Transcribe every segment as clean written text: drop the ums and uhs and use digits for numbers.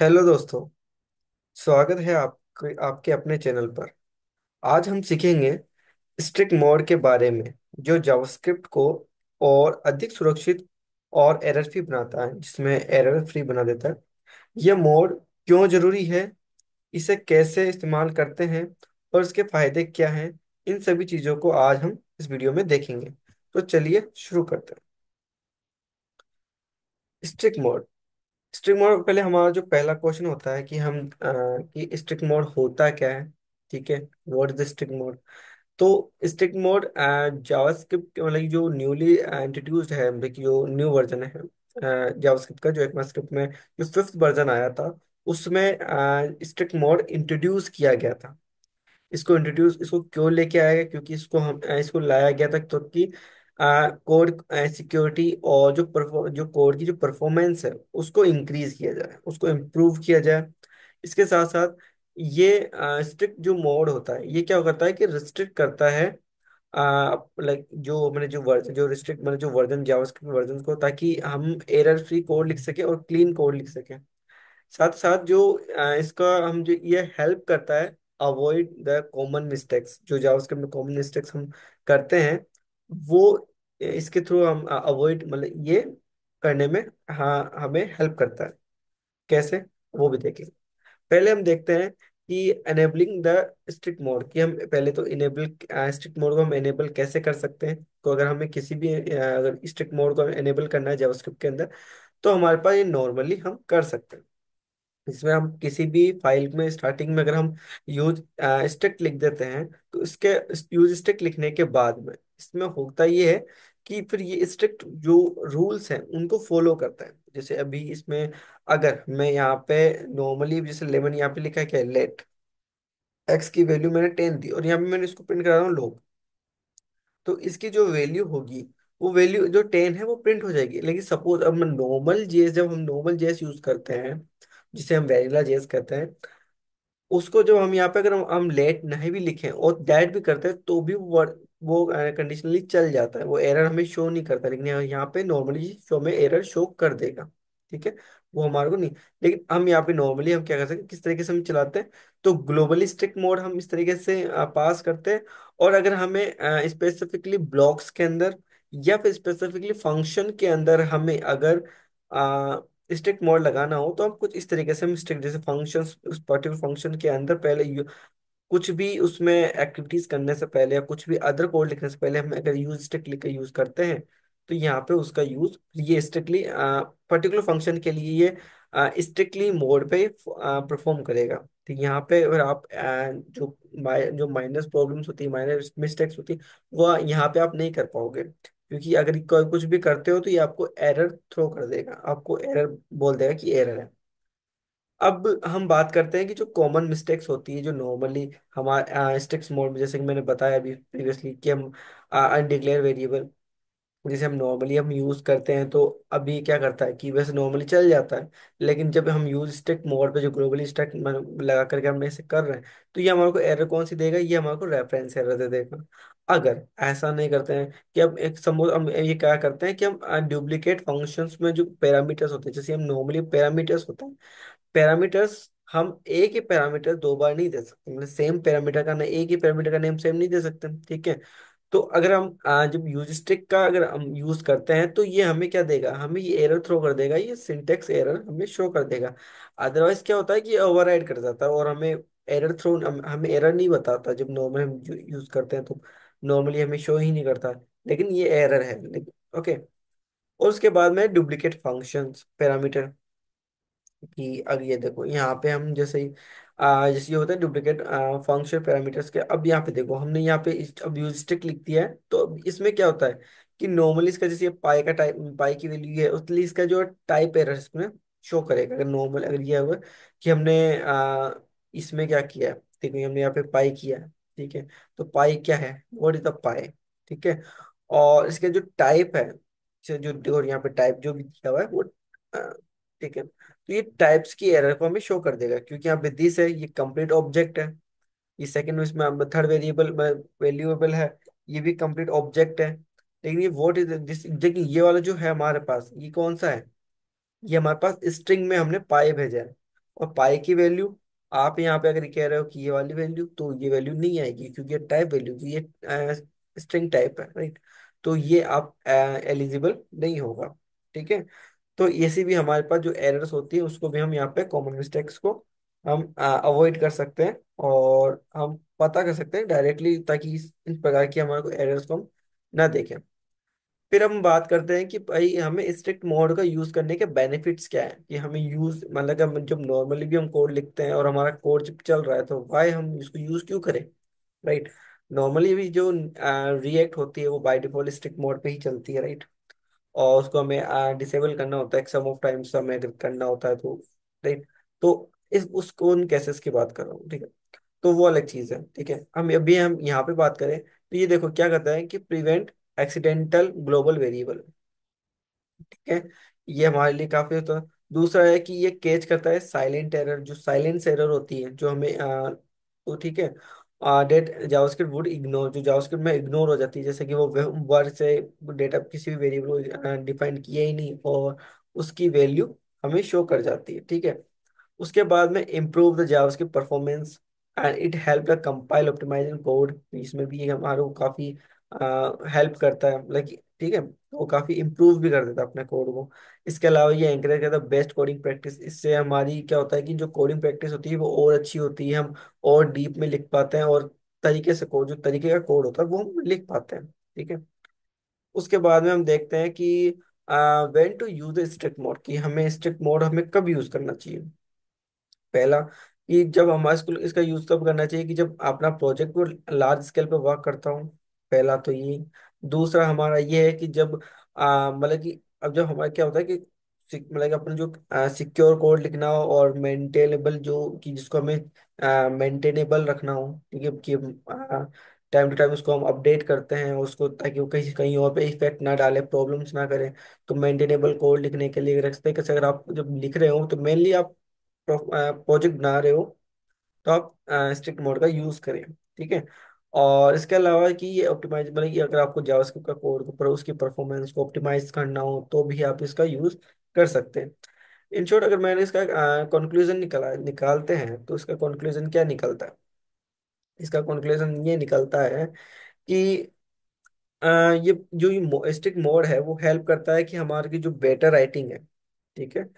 Hello दोस्तों। स्वागत है आपके आपके अपने चैनल पर। आज हम सीखेंगे स्ट्रिक्ट मोड के बारे में, जो जावास्क्रिप्ट को और अधिक सुरक्षित और एरर फ्री बनाता है, जिसमें एरर फ्री बना देता है। यह मोड क्यों जरूरी है, इसे कैसे इस्तेमाल करते हैं और इसके फायदे क्या हैं, इन सभी चीज़ों को आज हम इस वीडियो में देखेंगे। तो चलिए शुरू करते हैं। स्ट्रिक्ट मोड, पहले हमारा जो पहला क्वेश्चन होता है कि कि स्ट्रिक्ट मोड होता क्या है। ठीक है, what is the strict mode. तो स्ट्रिक्ट मोड जावास्क्रिप्ट मतलब जो न्यूली इंट्रोड्यूस्ड है, मतलब कि जो न्यू वर्जन है जावास्क्रिप्ट का, जो ECMAScript में जो फिफ्थ वर्जन आया था, उसमें स्ट्रिक्ट मोड इंट्रोड्यूस किया गया था। इसको क्यों लेके आया गया, क्योंकि इसको लाया गया था क्योंकि कोड सिक्योरिटी और जो कोड की जो परफॉर्मेंस है उसको इंक्रीज किया जाए, उसको इम्प्रूव किया जाए। इसके साथ साथ ये स्ट्रिक्ट जो मोड होता है, ये क्या करता है कि रिस्ट्रिक्ट करता है लाइक जो मैंने जो वर्जन जो रिस्ट्रिक्ट मैंने जो वर्जन जावास्क्रिप्ट वर्जन को, ताकि हम एरर फ्री कोड लिख सके और क्लीन कोड लिख सके। साथ साथ जो इसका हम जो ये हेल्प करता है अवॉइड द कॉमन मिस्टेक्स, जो जावास्क्रिप्ट में कॉमन मिस्टेक्स हम करते हैं, वो इसके थ्रू हम अवॉइड मतलब ये करने में, हाँ, हमें हेल्प करता है। कैसे, वो भी देखेंगे। पहले हम देखते हैं कि एनेबलिंग द स्ट्रिक्ट मोड, कि हम पहले तो इनेबल स्ट्रिक्ट मोड को हम एनेबल कैसे कर सकते हैं। तो अगर हमें किसी भी अगर स्ट्रिक्ट मोड को एनेबल करना है जावास्क्रिप्ट के अंदर, तो हमारे पास ये नॉर्मली हम कर सकते हैं। इसमें हम किसी भी फाइल में स्टार्टिंग में अगर हम यूज स्ट्रिक्ट लिख देते हैं, तो इसके यूज स्ट्रिक्ट लिखने के बाद में इसमें होता ये है कि फिर ये स्ट्रिक्ट जो रूल्स हैं उनको फॉलो करता है। जैसे अभी इसमें अगर मैं यहाँ पे नॉर्मली जैसे 11 यहाँ पे लिखा है क्या, लेट एक्स की वैल्यू मैंने 10 दी और यहाँ पे मैंने इसको प्रिंट करा रहा हूँ लोग, तो इसकी जो वैल्यू होगी, वो वैल्यू जो 10 है वो प्रिंट हो जाएगी। लेकिन सपोज अब मैं नॉर्मल जेएस, जब हम नॉर्मल जेएस यूज करते हैं, जिसे हम वेनिला जेएस कहते हैं, उसको जब हम यहाँ पे अगर हम लेट नहीं भी लिखें और दैट भी करते हैं, तो भी वो कंडीशनली चल जाता है, वो एरर हमें शो नहीं करता। लेकिन यहाँ पे नॉर्मली शो में एरर शो कर देगा। ठीक है, वो हमारे को नहीं। लेकिन हम यहाँ पे नॉर्मली हम क्या कर सकते हैं, किस तरीके से हम चलाते हैं, तो ग्लोबली स्ट्रिक्ट मोड हम इस तरीके से पास करते हैं। और अगर हमें स्पेसिफिकली ब्लॉक्स के अंदर या फिर स्पेसिफिकली फंक्शन के अंदर हमें अगर स्ट्रिक्ट मोड लगाना हो, तो हम कुछ इस तरीके से हम स्ट्रिक्ट, जैसे फंक्शंस, उस पर्टिकुलर फंक्शन के अंदर पहले कुछ भी उसमें एक्टिविटीज करने से पहले या कुछ भी अदर कोड लिखने से पहले हम अगर यूज स्ट्रिक्ट लिख के यूज करते हैं, तो यहाँ पे उसका यूज ये स्ट्रिक्टली पर्टिकुलर फंक्शन के लिए ये स्ट्रिक्टली मोड पे परफॉर्म करेगा। तो यहाँ पे अगर आप जो माइनस प्रॉब्लम्स होती है, माइनर मिस्टेक्स होती है, वो यहाँ पे आप नहीं कर पाओगे, क्योंकि अगर कुछ भी करते हो तो ये आपको एरर थ्रो कर देगा, आपको एरर बोल देगा कि एरर है। अब हम बात करते हैं कि जो कॉमन मिस्टेक्स होती है, जो नॉर्मली हमारे स्टिक्स मोड में, जैसे कि मैंने बताया अभी प्रीवियसली कि हम अनडिक्लेयर वेरिएबल जैसे हम नॉर्मली हम यूज करते हैं, तो अभी क्या करता है कि वैसे नॉर्मली चल जाता है। लेकिन जब हम यूज स्टिक मोड पे जो ग्लोबली स्टैक लगा करके हमने इसे कर रहे हैं, तो ये हमारे को एरर कौन सी देगा, ये हमारे को रेफरेंस एरर दे देगा। अगर ऐसा नहीं करते हैं कि अब एक सपोज हम ये क्या करते हैं कि हम डुप्लीकेट फंक्शंस में जो पैरामीटर्स होते हैं, जैसे हम नॉर्मली पैरामीटर्स होते हैं, पैरामीटर्स हम एक ही पैरामीटर दो बार नहीं दे सकते, मतलब सेम पैरामीटर का ना, एक ही पैरामीटर का नेम सेम नहीं दे सकते। ठीक है, तो अगर हम जब यूज स्ट्रिक का अगर हम यूज करते हैं, तो ये हमें क्या देगा, हमें ये एरर थ्रो कर देगा, ये सिंटेक्स एरर हमें शो कर देगा। अदरवाइज क्या होता है कि ओवरराइड कर जाता है और हमें एरर थ्रो, हमें एरर नहीं बताता। जब नॉर्मल हम यूज करते हैं तो नॉर्मली हमें शो ही नहीं करता, लेकिन ये एरर है। लेकिन ओके, और उसके बाद में डुप्लीकेट फंक्शंस पैरामीटर, कि अगर ये देखो यहाँ पे हम जैसे ही जैसे ये होता है डुप्लीकेट फंक्शन पैरामीटर्स के, अब यहाँ पे देखो हमने यहाँ पे अब यूज स्ट्रिक लिख दिया है, तो अब इसमें क्या होता है कि नॉर्मली इसका जैसे ये पाई का टाइप, पाई की वैल्यू है, उसके इसका जो टाइप एरर इसमें शो करेगा। अगर नॉर्मल अगर ये हुआ कि हमने इसमें क्या किया है, देखो हमने यहाँ पे पाई किया है। ठीक है, तो पाई क्या है, व्हाट इज द पाई। ठीक है, और इसके जो टाइप है, जो देखो यहाँ पे टाइप जो भी दिया हुआ है वो ठीक है, तो ये टाइप्स की एरर को हमें शो कर देगा, क्योंकि यहाँ पे दिस है, ये कंप्लीट ऑब्जेक्ट है। ये सेकंड में इसमें थर्ड वेरिएबल वेल्यूएबल है, ये भी कंप्लीट ऑब्जेक्ट है। लेकिन ये व्हाट इज दिस, देखिए ये वाला जो है हमारे पास, ये कौन सा है, ये हमारे पास स्ट्रिंग में हमने पाई भेजा है। और पाई की वैल्यू, आप यहाँ पे अगर कह रहे हो कि ये वाली वैल्यू, तो ये वैल्यू नहीं आएगी क्योंकि ये टाइप वैल्यू की, ये स्ट्रिंग टाइप है, राइट। तो ये आप एलिजिबल नहीं होगा, ठीक है। तो ऐसी भी हमारे पास जो एरर्स होती है उसको भी हम यहाँ पे, कॉमन मिस्टेक्स को हम अवॉइड कर सकते हैं, और हम पता कर सकते हैं डायरेक्टली, ताकि इन प्रकार की हमारे को एरर्स को हम ना देखें। फिर हम बात करते हैं कि भाई हमें स्ट्रिक्ट मोड का यूज करने के बेनिफिट्स क्या है, कि हमें यूज, मतलब कि हम जब नॉर्मली भी हम कोड लिखते हैं और हमारा कोड जब चल रहा है, तो वाई हम इसको यूज क्यों करें, राइट। नॉर्मली भी जो रिएक्ट होती है वो बाय डिफॉल्ट स्ट्रिक्ट मोड पे ही चलती है, राइट। और उसको हमें डिसेबल करना होता है, सम ऑफ टाइम्स हमें अगर करना होता है तो, राइट। तो इस उसको उन केसेस की बात कर रहा हूँ, ठीक है। तो वो अलग चीज है, ठीक है। हम यहाँ पे बात करें तो ये देखो क्या करता है कि प्रिवेंट एक्सीडेंटल ग्लोबल वेरिएबल, ठीक है। ये हमारे लिए काफी होता है। दूसरा है कि ये कैच करता है साइलेंट एरर, जो साइलेंस एरर होती है जो हमें तो ठीक है, डेट जावास्क्रिप्ट वुड इग्नोर, जो जावास्क्रिप्ट में इग्नोर हो जाती है, जैसे कि वो वर्ड से डेटा किसी भी वेरिएबल को डिफाइन किया ही नहीं, और उसकी वैल्यू हमें शो कर जाती है, ठीक है। उसके बाद में improve the JavaScript performance and it help the compile optimising code, इसमें भी ये हमारे को काफी हेल्प करता है, मतलब ठीक है। वो काफी इम्प्रूव भी कर देता है अपने कोड को। इसके अलावा ये एंकरेज करता है बेस्ट कोडिंग प्रैक्टिस, इससे हमारी क्या होता है कि जो कोडिंग प्रैक्टिस होती है वो और अच्छी होती है, हम और डीप में लिख पाते हैं, और तरीके से कोड, जो तरीके का कोड होता है वो हम लिख पाते हैं, ठीक है। उसके बाद में हम देखते हैं कि when to use strict mode, कि हमें स्ट्रिक्ट मोड हमें कब यूज करना चाहिए। पहला, कि जब हमारे स्कूल इसका यूज तब करना चाहिए कि जब अपना प्रोजेक्ट को लार्ज स्केल पे वर्क करता हूँ, पहला तो ये। दूसरा हमारा ये है कि जब मतलब कि अब जब हमारा क्या होता है कि मतलब कि अपना जो सिक्योर कोड लिखना हो, और मेंटेनेबल, जो कि जिसको हमें मेंटेनेबल रखना हो, ठीक है, कि टाइम टू टाइम उसको हम अपडेट करते हैं उसको, ताकि वो कहीं कहीं और पे इफेक्ट ना डाले, प्रॉब्लम्स ना करे। तो मेंटेनेबल कोड लिखने के लिए रखते हैं कि अगर आप जब लिख रहे हो तो मेनली आप प्रोजेक्ट बना रहे हो, तो आप स्ट्रिक्ट मोड का यूज करें, ठीक है। और इसके अलावा कि ये ऑप्टिमाइज, मतलब कि अगर आपको जावास्क्रिप्ट का कोड को पर उसकी परफॉर्मेंस को ऑप्टिमाइज करना हो तो भी आप इसका यूज कर सकते हैं। इन शॉर्ट, अगर मैंने इसका कंक्लूजन निकालते हैं तो इसका कंक्लूजन क्या निकलता है। इसका कंक्लूजन ये निकलता है कि अ, ये जो ये स्ट्रिक्ट मोड है वो हेल्प करता है कि हमारी की जो बेटर राइटिंग है, ठीक है,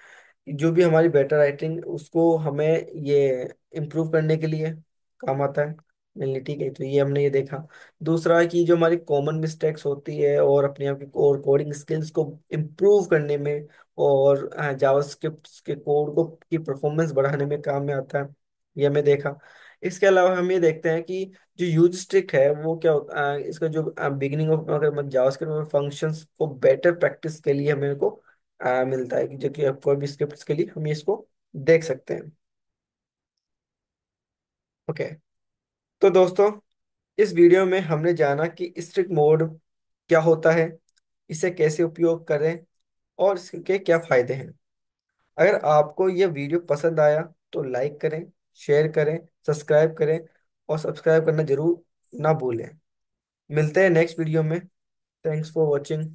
जो भी हमारी बेटर राइटिंग उसको हमें ये इम्प्रूव करने के लिए काम आता है मेनली, ठीक है। तो ये हमने ये देखा। दूसरा है कि जो हमारी कॉमन मिस्टेक्स होती है और अपने आप की और कोडिंग स्किल्स को इम्प्रूव करने में, और जावास्क्रिप्ट के कोड को की परफॉर्मेंस बढ़ाने में काम में आता है, ये हमें देखा। इसके अलावा हम ये देखते हैं कि जो यूज स्ट्रिक है वो क्या होता है, इसका जो बिगिनिंग ऑफ, अगर जावास्क्रिप्ट में फंक्शंस को बेटर प्रैक्टिस के लिए हमें को मिलता है, कि जो कि कोई भी स्क्रिप्ट्स के लिए हम इसको देख सकते हैं। ओके। तो दोस्तों, इस वीडियो में हमने जाना कि स्ट्रिक्ट मोड क्या होता है, इसे कैसे उपयोग करें, और इसके क्या फायदे हैं। अगर आपको यह वीडियो पसंद आया तो लाइक करें, शेयर करें, सब्सक्राइब करें, और सब्सक्राइब करना जरूर ना भूलें। मिलते हैं नेक्स्ट वीडियो में। Thanks for watching.